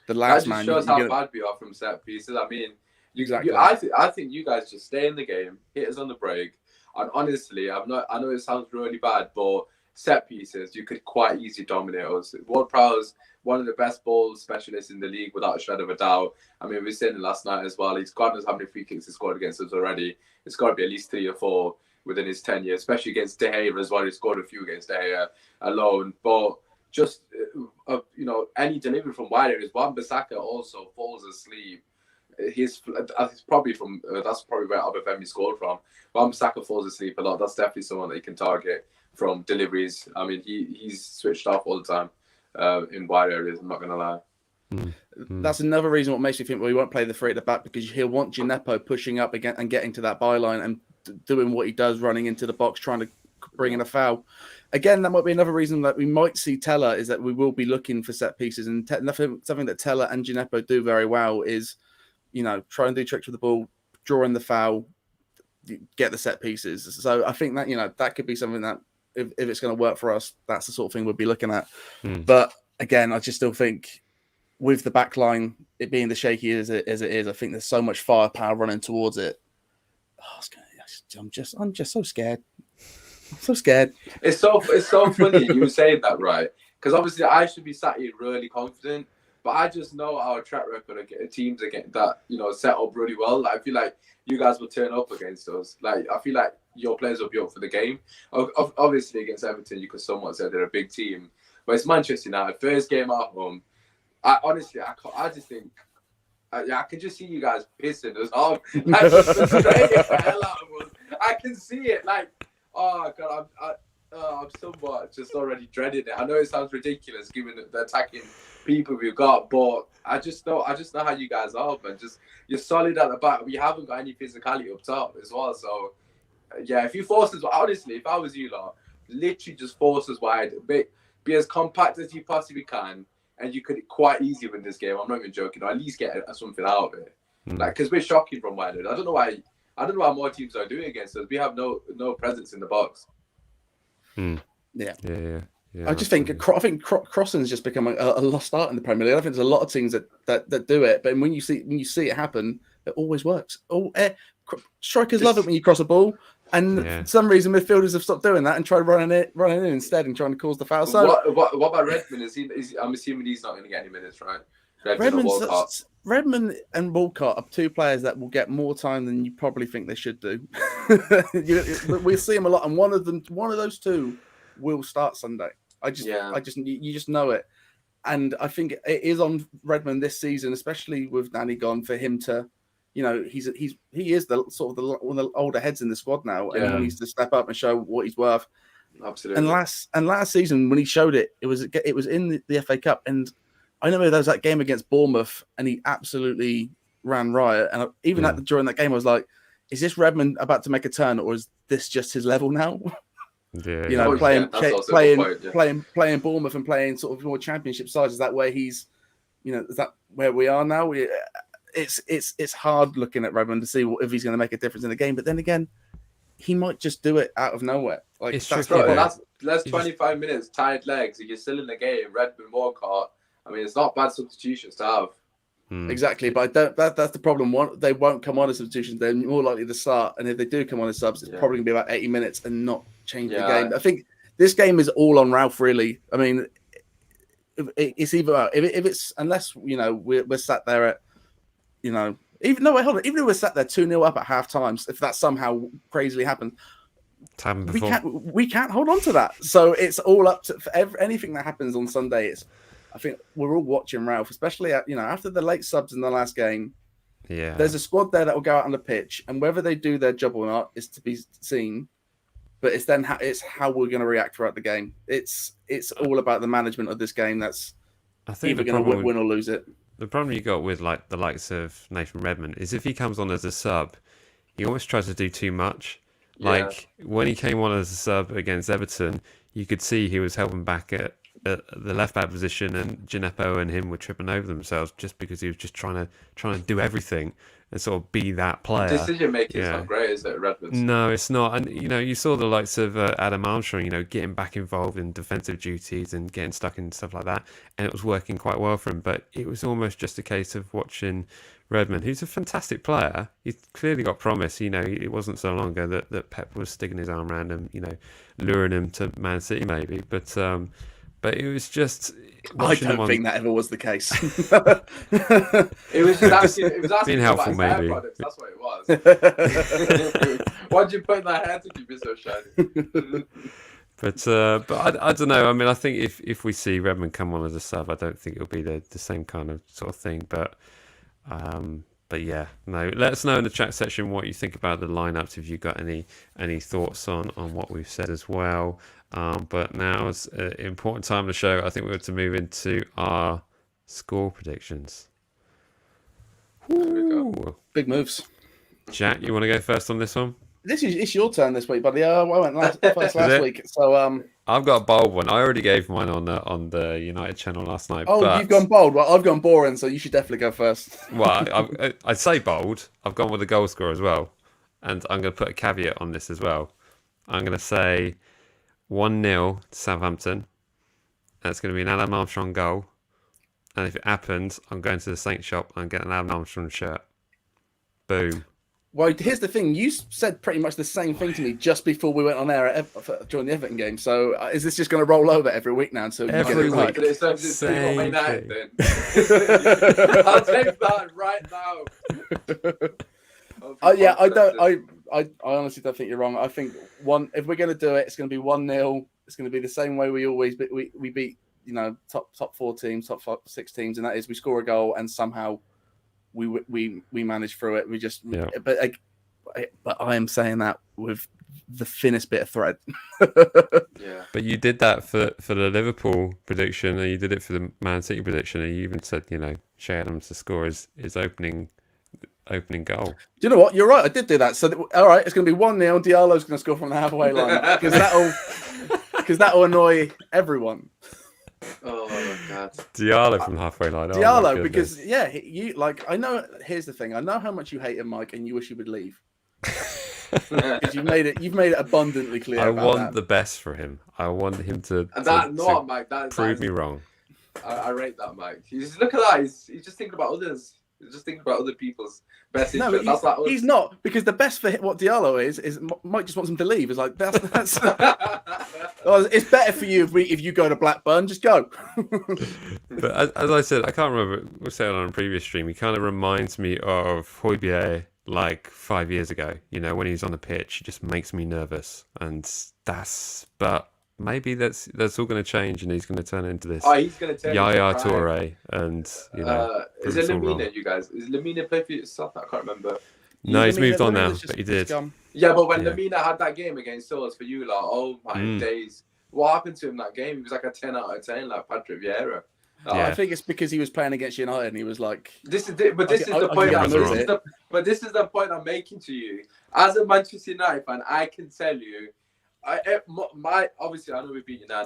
the last man. That just shows how bad we are from set pieces. I mean, exactly. I think you guys just stay in the game, hit us on the break, and honestly, I know it sounds really bad, but set pieces, you could quite easily dominate us. Ward Prowse, one of the best ball specialists in the league without a shred of a doubt. I mean, we seen it last night as well. He's God knows how many free kicks he scored against us already. It's got to be at least 3 or 4 within his tenure, especially against De Gea as well. He scored a few against De Gea alone. But just, any delivery from wide areas. Wan-Bissaka also falls asleep. That's probably where Obafemi scored from. Wan-Bissaka falls asleep a lot. That's definitely someone that he can target from deliveries. I mean, he's switched off all the time in wide areas, I'm not going to lie. That's another reason what makes me think we won't play the three at the back, because he'll want Gineppo pushing up again and getting to that byline and doing what he does, running into the box, trying to bring in a foul. Again, that might be another reason that we might see Teller, is that we will be looking for set pieces. And something that Teller and Gineppo do very well is, try and do tricks with the ball, draw in the foul, get the set pieces. So I think that, that could be something that, if it's going to work for us, that's the sort of thing we'll be looking at. But again, I just still think with the back line, it being the shaky as it is, I think there's so much firepower running towards it. I'm just so scared. I'm so scared. It's so funny you saying that, right? Because obviously I should be sat here really confident, but I just know our track record of teams are getting that, set up really well. Like, I feel like you guys will turn up against us. Like, I feel like your players will be up for the game. Obviously, against Everton, you could somewhat say they're a big team. But it's Manchester United, first game at home. I just think, I can just see you guys pissing us off. Like, just spraying the hell out of us. I can see it. Like, oh, God, I'm somewhat just already dreading it. I know it sounds ridiculous given the attacking people we've got, but I just know how you guys are, man. Just, you're solid at the back. We haven't got any physicality up top as well. So, yeah, if you force us, honestly, if I was you lot, literally just force us wide, be as compact as you possibly can, and you could quite easily win this game. I'm not even joking. Or at least get something out of it. Like, because we're shocking from wide. I don't know why more teams are doing against us. We have no presence in the box. Yeah. Yeah, I just think crossing's just become a lost art in the Premier League. I think there's a lot of teams that do it, but when you see it happen, it always works. Strikers love it when you cross a ball, and for some reason midfielders have stopped doing that and tried running in instead and trying to cause the foul. So what about Redmond? I'm assuming he's not going to get any minutes, right? Redmond and Walcott are two players that will get more time than you probably think they should do. We'll see them a lot, and one of those two will start Sunday. You just know it, and I think it is on Redmond this season, especially with Danny gone, for him to, you know, he is the sort of one of the older heads in the squad now, and Yeah. he needs to step up and show what he's worth. Absolutely. And last season when he showed it, it was in the FA Cup, and I remember there was that game against Bournemouth, and he absolutely ran riot. And even during that game, I was like, "Is this Redmond about to make a turn, or is this just his level now?" Yeah, You know, playing Bournemouth and playing sort of more championship sides. Is that where he's, you know, is that where we are now? It's hard looking at Redmond to see if he's going to make a difference in the game. But then again, he might just do it out of nowhere. Like It's that's tricky, that's 25 minutes, tired legs. If you're still in the game, Redmond, Walcott. I mean, it's not bad substitutions to have. Exactly, but I don't. That's the problem. They won't come on as substitutions. They're more likely to start, and if they do come on as subs, it's probably going to be about 80 minutes and not change the game. I think this game is all on Ralph, really. I mean, it's either if it's unless you know we're sat there at, you know, even if we're sat there 2-0 up at half time, if that somehow crazily happens, we can't hold on to that. So it's all up to anything that happens on Sunday. I think we're all watching Ralph, especially after the late subs in the last game. Yeah, there's a squad there that will go out on the pitch, and whether they do their job or not is to be seen. But it's how we're going to react throughout the game. It's all about the management of this game. That's either going to win or lose it. The problem you got with like the likes of Nathan Redmond is if he comes on as a sub, he always tries to do too much. Like when he came on as a sub against Everton, you could see he was helping back at the left back position, and Gineppo and him were tripping over themselves just because he was just trying to do everything and sort of be that player. Decision making is not great, is it, Redmond? No, it's not. And you saw the likes of Adam Armstrong, getting back involved in defensive duties and getting stuck in stuff like that, and it was working quite well for him. But it was almost just a case of watching Redmond, who's a fantastic player. He's clearly got promise. It wasn't so long ago that Pep was sticking his arm around him, luring him to Man City maybe. But it was just. I don't think that ever was the case. It was asking being helpful, maybe. That's what it was. Why'd you put in that hair to keep it so shiny? But I don't know. I mean, I think if we see Redmond come on as a sub, I don't think it'll be the same kind of sort of thing. But yeah, no. Let us know in the chat section what you think about the lineups. If you've got any thoughts on what we've said as well. But now is an important time of the show. I think we're going to move into our score predictions. Ooh. Big moves. Jack, you want to go first on this one? It's your turn this week, buddy. I went first last week, so I've got a bold one. I already gave mine on the United channel last night. Oh, but... you've gone bold. Well, I've gone boring, so you should definitely go first. Well, I'd say bold. I've gone with the goal scorer as well, and I'm going to put a caveat on this as well. I'm going to say 1-0 to Southampton. That's going to be an Adam Armstrong goal. And if it happens, I'm going to the Saints shop and getting an Adam Armstrong shirt. Boom. Well, here's the thing. You said pretty much the same thing to me just before we went on air during the Everton game. So is this just going to roll over every week now? Until every week. Same thing. I'll take that right now. Yeah, I honestly don't think you're wrong. I think if we're going to do it, it's going to be 1-0. It's going to be the same way we always we beat top 4 teams, top 6 teams, and that is we score a goal and somehow we manage through it. We just but I am saying that with the thinnest bit of thread. Yeah. But you did that for the Liverpool prediction, and you did it for the Man City prediction, and you even said Shea Adams to score his opening goal. Do you know what? You're right. I did do that. So, all right, it's going to be 1-0. Diallo's going to score from the halfway line because that'll annoy everyone. Oh my God. Diallo from the halfay line. Diallo, because you I know. Here's the thing. I know how much you hate him, Mike, and you wish he would leave. Because you've made it abundantly clear. I want the best for him. I want him to Mike. Prove me wrong. I rate that, Mike. Look at that. He's just thinking about others. He's just thinking about other people's best interest. No, he's not, because the best for what Diallo is Mike just wants him to leave. It's like that's well, it's better for you if you go to Blackburn, just go. But as I said, I can't remember. We said on a previous stream. He kind of reminds me of Højbjerg like 5 years ago. When he's on the pitch, he just makes me nervous, but maybe that's all going to change, and he's going to turn into this Oh, he's going to turn Yaya into prime. Toure, and Is it brutal role. Lamina, you guys? Is Lamina play for yourself? I can't remember. No, he's moved on now, Lemina's but he did. Yeah, but when Yeah. Lamina had that game against us for you, like, oh my days. What happened to him that game? He was like a 10 out of 10, like Patrick Vieira. I think it's because he was playing against United and he was like... This is the point I'm making to you. As a Manchester United fan, I can tell you, obviously I know we beat you now,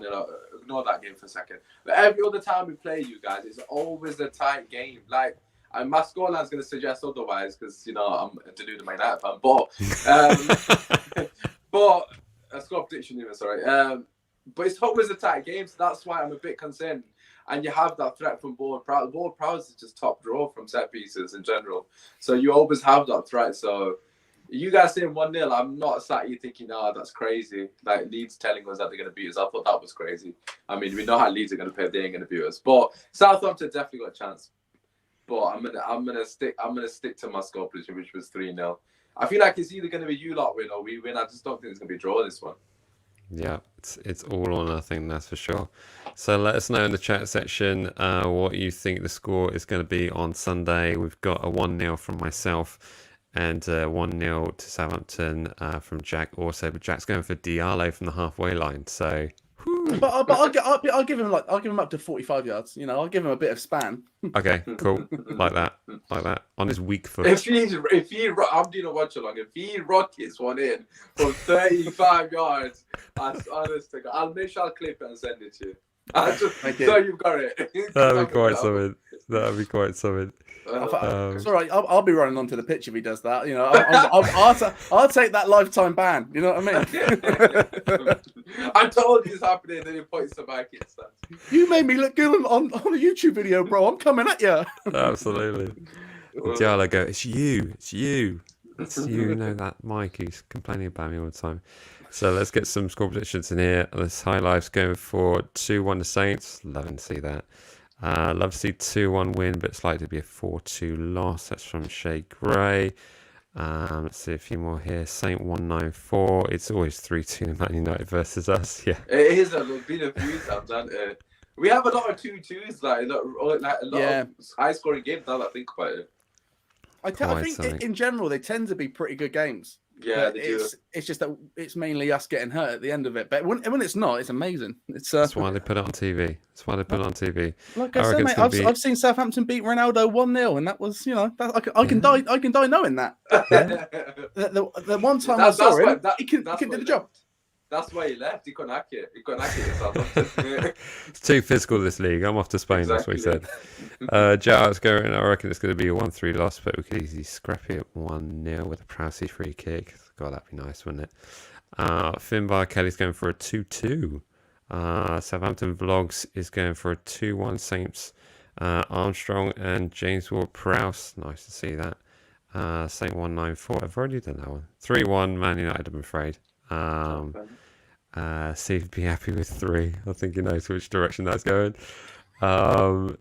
ignore that game for a second. But every other time we play you guys, it's always a tight game. Like, and my scoreline's going to suggest otherwise because, you know, I'm a deluded Man United fan. But a score prediction even, sorry. But it's always a tight game, so that's why I'm a bit concerned. And you have that threat from Ward Prowse. Ward Prowse is just top draw from set pieces in general. So you always have that threat. So you guys saying 1-0, I'm not sat here thinking, that's crazy. Like Leeds telling us that they're going to beat us. I thought that was crazy. I mean, we know how Leeds are going to play if they ain't going to beat us. But Southampton definitely got a chance. But I'm gonna stick to my score prediction, which was 3-0. I feel like it's either going to be you lot win or we win. I just don't think it's going to be a draw this one. Yeah, it's all or nothing, that's for sure. So let us know in the chat section what you think the score is going to be on Sunday. We've got a 1-0 from myself and 1-0 to Southampton from Jack also. But Jack's going for Diallo from the halfway line. So, but I'll give him up to 45 yards. You know, I'll give him a bit of span. Okay, cool. Like that on his weak foot. I'm doing a watch along. If he rockets one in from 35 yards, I'll make sure I'll clip it and send it to you. So you've got it. That'd be quite something. That'd be quite something. It's all right. I'll be running onto the pitch if he does that. You know, I'll take that lifetime ban. You know what I mean? I told you it's happening, then he points the back. You made me look good on a YouTube video, bro. I'm coming at you. Absolutely. Diallo go, it's you. You know that Mike who's complaining about me all the time. So let's get some score predictions in here. This High Life's going for 2-1 to Saints. Loving to see that. Love to see 2-1 win, but it's likely to be a 4-2 loss. That's from Shay Gray. Let's see a few more here. Saint 194. It's always 3-2 in Man United versus us. Yeah. It is. There's been a few times, hasn't it? We have a lot of 2-2s, like a lot of high scoring games now that I think about it. I think in general they tend to be pretty good games. Yeah, they do. It's just that it's mainly us getting hurt at the end of it. But when it's not, it's amazing. That's why they put it on TV. Like I said, mate, I've seen Southampton beat Ronaldo 1-0, and that was, you know, I can die knowing that. Yeah. the one time I saw him, he can do the job. That's why he left. He couldn't hack it. It's too physical, this league. I'm off to Spain. Exactly. That's what he said. Jarrett's going. I reckon it's going to be a 1-3 loss, but we could easily scrap it 1-0 with a Prowsey free kick. God, that'd be nice, wouldn't it? Finbar Kelly's going for a 2-2. Southampton Vlogs is going for a 2-1 Saints. Armstrong and James Ward-Prowse. Nice to see that. Saint 194. I've already done that one. 3-1 Man United, I'm afraid. Steve be happy with 3. I think he knows which direction that's going. Tom's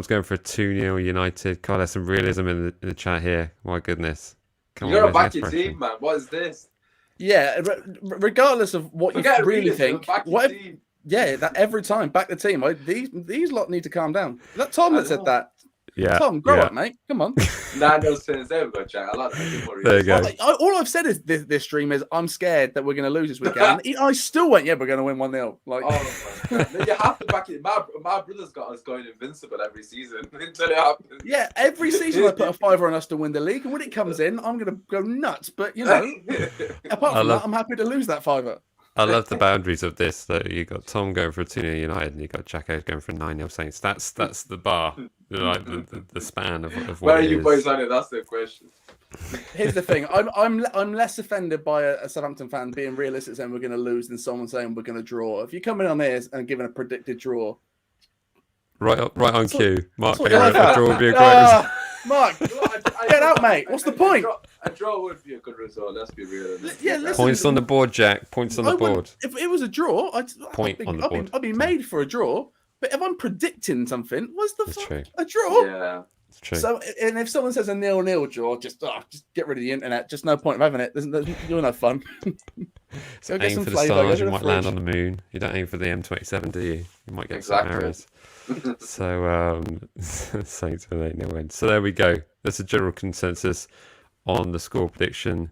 going for a 2-0 United. God, there's some realism in the chat here. My goodness. Come on, you're back your team, man. What is this? Yeah, regardless of what you really think, that every time back the team. These lot need to calm down. Is that Tom that said that? Yeah, Tom, grow up, mate. Come on. No sense. There we go, Jack. I like that. There you go. All I've said is this stream is I'm scared that we're going to lose this weekend. I still went, we're going to win 1-0. Like, you have to back it. My brother's got us going invincible every season until it happens. Yeah, every season I put a fiver on us to win the league, and when it comes in, I'm going to go nuts. But you know, apart from that, I'm happy to lose that fiver. I love the boundaries of this. Though you got Tom going for a 2-0 United, and you got Jacko going for a 9-0 Saints. That's the bar, like the span of what. Where are you boys on it? That's the question. Here's the thing: I'm less offended by a Southampton fan being realistic saying we're going to lose than someone saying we're going to draw. If you come in on this and giving a predicted draw, right on cue, Mark. A draw would be a great result. Mark, get out, mate. What's the point? A draw would be a good result. Let's be real. Listen, points on the board, Jack. Points on the board. If it was a draw, I'd be made for a draw. But if I'm predicting something, what's the fuck? A draw? Yeah. It's true. So, and if someone says a 0-0 draw, just get rid of the internet. Just no point of having it. You're no fun. So Go get aim some for the flavour. stars, Go you to the might land fridge. on the moon. You don't aim for the M27, do you? You might get some Exactly. arrows. So, Saints with 8-0 win. So there we go. There's a general consensus on the score prediction.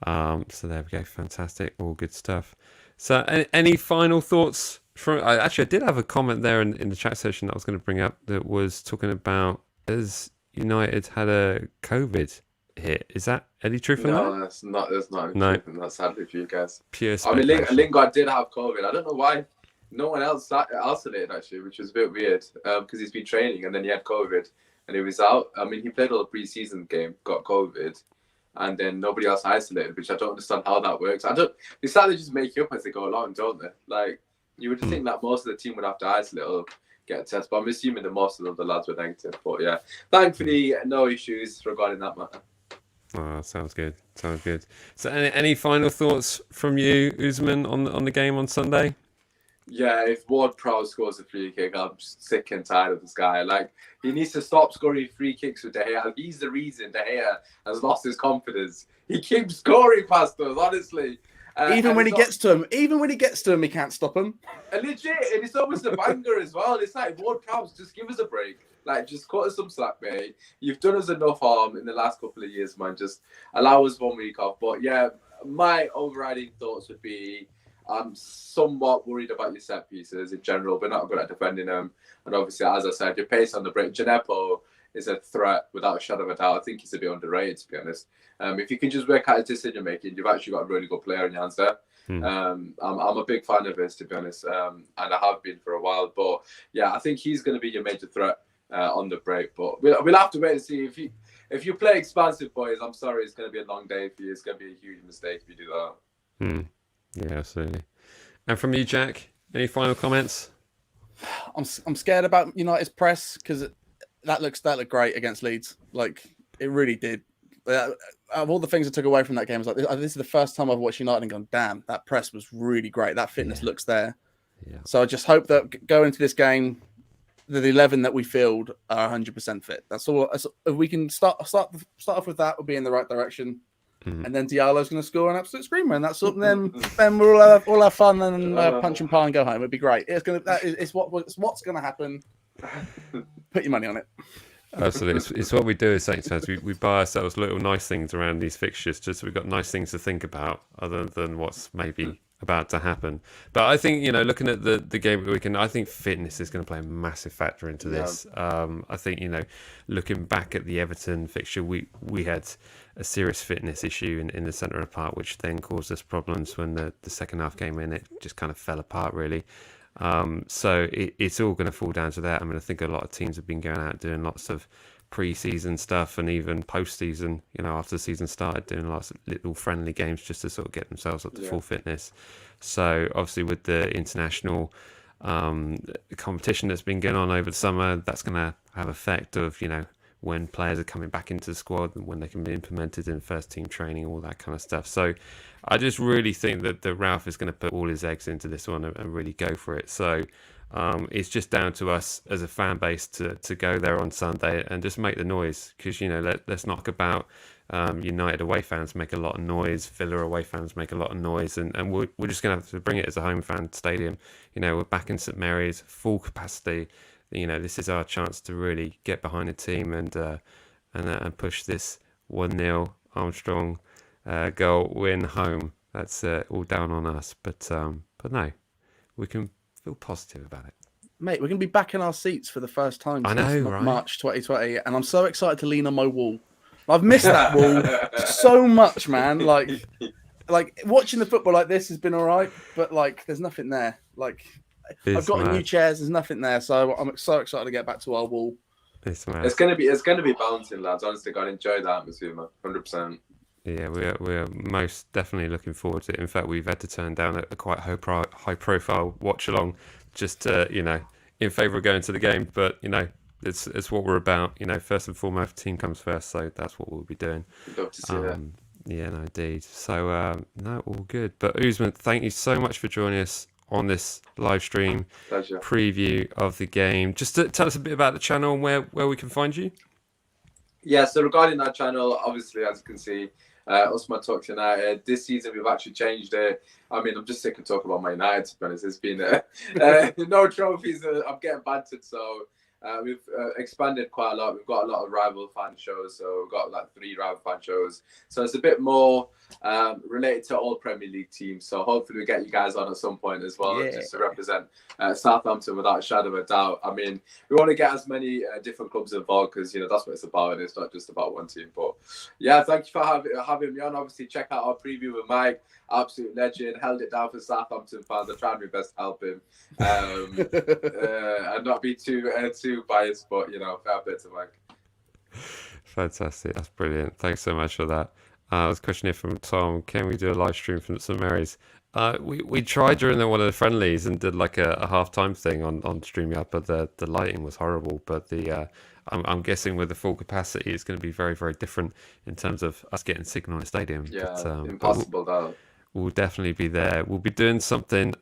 So there we go. Fantastic. All good stuff. So any final thoughts? I did have a comment there in the chat session that I was going to bring up that was talking about has United had a COVID hit. Is that any truth in that? No, that's not. There's not any No. truth in that, sadly for you guys. Pure I mean, speculation. Lingard did have COVID. I don't know why no one else isolated, actually, which was a bit weird because he's been training and then he had COVID and he was out. I mean, he played all the pre-season game, got COVID, and then nobody else isolated, which I don't understand how that works. They start to just make it up as they go along, don't they? Like, you would think that most of the team would have to isolate or get a test, but I'm assuming that most of the lads were negative. But yeah, thankfully, no issues regarding that matter. Oh, sounds good. Sounds good. So, any final thoughts from you, Usman, on the game on Sunday? Yeah, if Ward-Prowse scores a free kick, I'm just sick and tired of this guy. Like, he needs to stop scoring free kicks with De Gea. He's the reason De Gea has lost his confidence. He keeps scoring past us, honestly. Even when he gets to him, he can't stop him. Legit, and it's almost a banger as well. It's like, Ward-Prowse, just give us a break. Like, just cut us some slack, mate. You've done us enough harm in the last couple of years, man. Just allow us 1 week off. But yeah, my overriding thoughts would be I'm somewhat worried about your set pieces in general, but not good at defending them. And obviously, as I said, your pace on the break. Gineppo is a threat without a shadow of a doubt. I think he's a bit underrated, to be honest. If you can just work out his decision making, you've actually got a really good player in your hands there. I'm a big fan of his, to be honest, and I have been for a while. But yeah, I think he's going to be your major threat on the break. But we'll have to wait and see. If you play expansive, boys, I'm sorry, it's going to be a long day for you. It's going to be a huge mistake if you do that. Yeah, absolutely. And from you, Jack, any final comments? I'm scared about United's press because that looked great against Leeds. Like, it really did. Of all the things I took away from that game, I was like, this is the first time I've watched United and gone, damn, that press was really great. That fitness looks there. Yeah. So I just hope that going into this game, the 11 that we field are 100% fit. That's all. If we can start off with that, we'll be in the right direction. And then Diallo's going to score an absolute screamer, and that's all. Then we'll all have fun and punch and pie and go home. It'd be great. It's what's going to happen. Put your money on it. Absolutely. It's what we do as Saints fans. We buy ourselves little nice things around these fixtures just so we've got nice things to think about other than what's maybe about to happen. But I think, looking at the game of the weekend, I think fitness is going to play a massive factor into this. I think, looking back at the Everton fixture, we had a serious fitness issue in the centre of the park, which then caused us problems when the second half came in. It just kind of fell apart, really. So it's all going to fall down to that. I mean, I think a lot of teams have been going out doing lots of pre-season stuff and even post-season, after the season started, doing lots of little friendly games just to sort of get themselves up to full fitness. So obviously with the international competition that's been going on over the summer, that's going to have effect of, when players are coming back into the squad and when they can be implemented in first team training, all that kind of stuff. So I just really think that Ralph is going to put all his eggs into this one and really go for it. So it's just down to us as a fan base to go there on Sunday and just make the noise, because let's knock about United away fans make a lot of noise, Villa away fans make a lot of noise, and we're just going to have to bring it as a home fan stadium. We're back in St Mary's, full capacity. This is our chance to really get behind the team and push this 1-0 Armstrong goal win home. That's all down on us, but no, we can feel positive about it. Mate, we're going to be back in our seats for the first time since right? March 2020, and I'm so excited to lean on my wall. I've missed that wall so much, man. Like watching the football like this has been all right, but there's nothing there. I've got new chairs, there's nothing there, so I'm so excited to get back to our wall. It's gonna be bouncing, lads. Honestly, God, enjoy the atmosphere, man. 100%. Yeah, we're most definitely looking forward to it. In fact, we've had to turn down a quite high profile watch along, just in favour of going to the game. But it's what we're about. First and foremost, team comes first, so that's what we'll be doing. Love to see that. Yeah, no, indeed. So no, all good. But Usman, thank you so much for joining us on this live stream Pleasure. preview of the game. Just to tell us a bit about the channel and where we can find you. Yeah, so regarding that channel, obviously, as you can see, Usman Talks United. This season, we've actually changed it. I mean, I'm just sick of talking about my United, to be honest. It's been no trophies. I'm getting bantered, so we've expanded quite a lot. We've got a lot of rival fan shows, so we've got like 3 rival fan shows. So it's a bit more related to all Premier League teams. So hopefully we get you guys on at some point as well, just to represent Southampton without a shadow of a doubt. I mean, we want to get as many different clubs involved because, you know, that's what it's about, and it's not just about one team. But yeah, thank you for having me on. Obviously, check out our preview with Mike. Absolute legend, held it down for Southampton fans. I tried my best to help him and not be too biased, but, you know, fair play to Mike. Fantastic, that's brilliant. Thanks so much for that. There's a question here from Tom. Can we do a live stream from St Mary's? We tried during one of the friendlies and did like a half-time thing on StreamYard, but the lighting was horrible. But I'm guessing with the full capacity, it's going to be very, very different in terms of us getting signal in the stadium. Yeah, but, impossible though. We'll definitely be there. We'll be doing something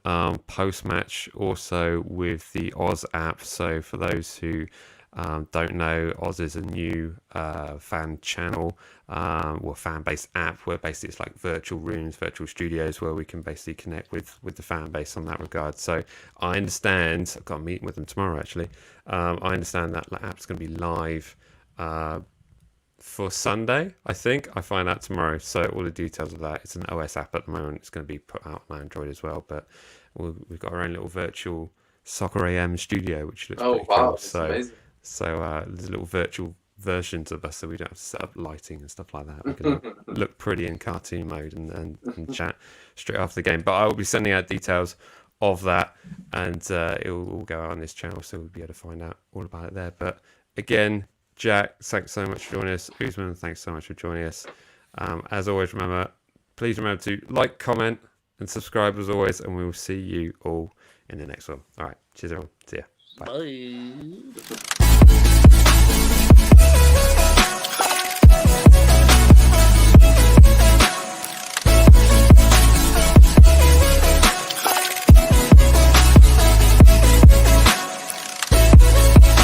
post-match also with the Oz app. So for those who don't know, Oz is a new fan channel, or fan-based app where basically it's like virtual rooms, virtual studios where we can basically connect with the fan base on that regard. So I understand, I've got a meeting with them tomorrow actually. I understand that app's going to be live for Sunday, I think. I find out tomorrow. So all the details of that. It's an OS app at the moment. It's going to be put out on Android as well. But we've got our own little virtual Soccer AM studio, which looks pretty cool. So there's little virtual versions of us, so we don't have to set up lighting and stuff like that. We can look pretty in cartoon mode and chat straight after the game. But I will be sending out details of that, and it will all go out on this channel, so we'll be able to find out all about it there. But again, Jack, thanks so much for joining us. Usman, thanks so much for joining us. As always, please remember to like, comment, and subscribe as always, and we will see you all in the next one. All right, cheers everyone. See ya. Bye. Bye.